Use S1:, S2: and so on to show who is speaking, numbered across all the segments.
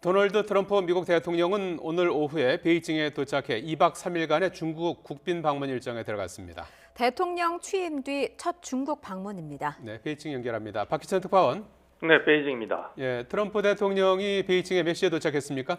S1: 도널드 트럼프 미국 대통령은 오늘 오후에 베이징에 도착해 2박 3일간의 중국 국빈 방문 일정에 들어갔습니다.
S2: 대통령 취임 뒤 첫 중국 방문입니다.
S1: 네, 베이징 연결합니다. 박희천 특파원.
S3: 네, 베이징입니다.
S1: 예, 트럼프 대통령이 베이징에 몇 시에 도착했습니까?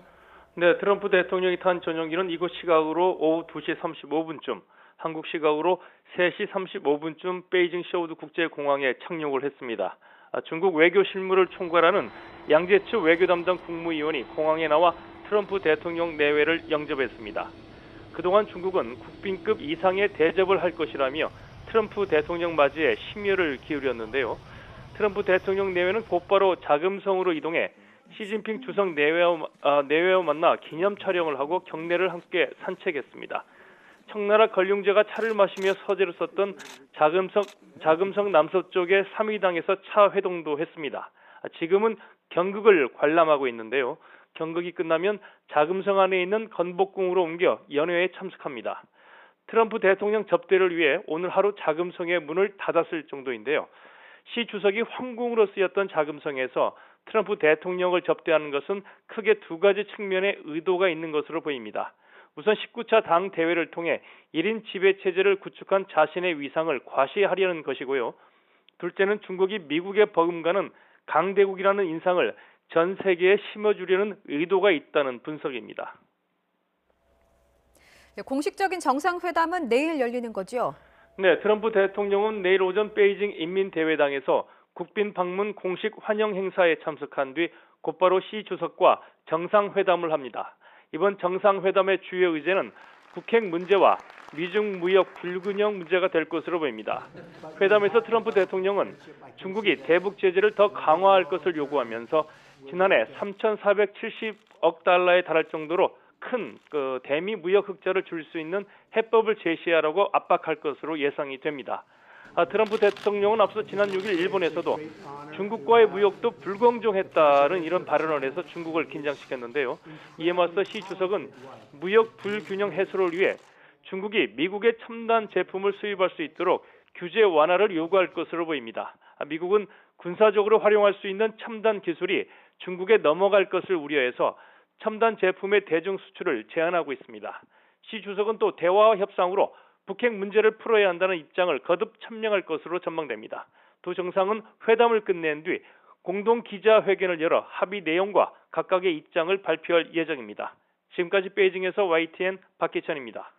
S3: 네, 트럼프 대통령이 탄 전용기는 이곳 시각으로 오후 2시 35분쯤, 한국 시각으로 3시 35분쯤 베이징 쇼우드 국제공항에 착륙을 했습니다. 중국 외교 실무를 총괄하는 양재츠 외교 담당 국무위원이 공항에 나와 트럼프 대통령 내외를 영접했습니다. 그동안 중국은 국빈급 이상의 대접을 할 것이라며 트럼프 대통령 맞이에 심려를 기울였는데요. 트럼프 대통령 내외는 곧바로 자금성으로 이동해 시진핑 주석 내외와 만나 기념 촬영을 하고 경내를 함께 산책했습니다. 청나라 걸륭제가 차를 마시며 서재를 썼던 자금성 남서쪽의 삼위당에서 차 회동도 했습니다. 지금은 경극을 관람하고 있는데요. 경극이 끝나면 자금성 안에 있는 건복궁으로 옮겨 연회에 참석합니다. 트럼프 대통령 접대를 위해 오늘 하루 자금성의 문을 닫았을 정도인데요. 시 주석이 황궁으로 쓰였던 자금성에서 트럼프 대통령을 접대하는 것은 크게 두 가지 측면의 의도가 있는 것으로 보입니다. 우선 19차 당 대회를 통해 1인 지배체제를 구축한 자신의 위상을 과시하려는 것이고요. 둘째는 중국이 미국에 버금가는 강대국이라는 인상을 전 세계에 심어주려는 의도가 있다는 분석입니다.
S2: 공식적인 정상회담은 내일 열리는 거죠?
S3: 네, 트럼프 대통령은 내일 오전 베이징 인민대회당에서 국빈 방문 공식 환영 행사에 참석한 뒤 곧바로 시 주석과 정상회담을 합니다. 이번 정상회담의 주요 의제는 북핵 문제와 미중 무역 불균형 문제가 될 것으로 보입니다. 회담에서 트럼프 대통령은 중국이 대북 제재를 더 강화할 것을 요구하면서 지난해 3,470억 달러에 달할 정도로 큰 대미 무역 흑자를 줄 수 있는 해법을 제시하라고 압박할 것으로 예상이 됩니다. 트럼프 대통령은 앞서 지난 6일 일본에서도 중국과의 무역도 불공정했다는 이런 발언을 해서 중국을 긴장시켰는데요. 이에 맞서 시 주석은 무역 불균형 해소를 위해 중국이 미국의 첨단 제품을 수입할 수 있도록 규제 완화를 요구할 것으로 보입니다. 미국은 군사적으로 활용할 수 있는 첨단 기술이 중국에 넘어갈 것을 우려해서 첨단 제품의 대중 수출을 제한하고 있습니다. 시 주석은 또 대화와 협상으로 북핵 문제를 풀어야 한다는 입장을 거듭 천명할 것으로 전망됩니다. 두 정상은 회담을 끝낸 뒤 공동 기자회견을 열어 합의 내용과 각각의 입장을 발표할 예정입니다. 지금까지 베이징에서 YTN 박기찬입니다.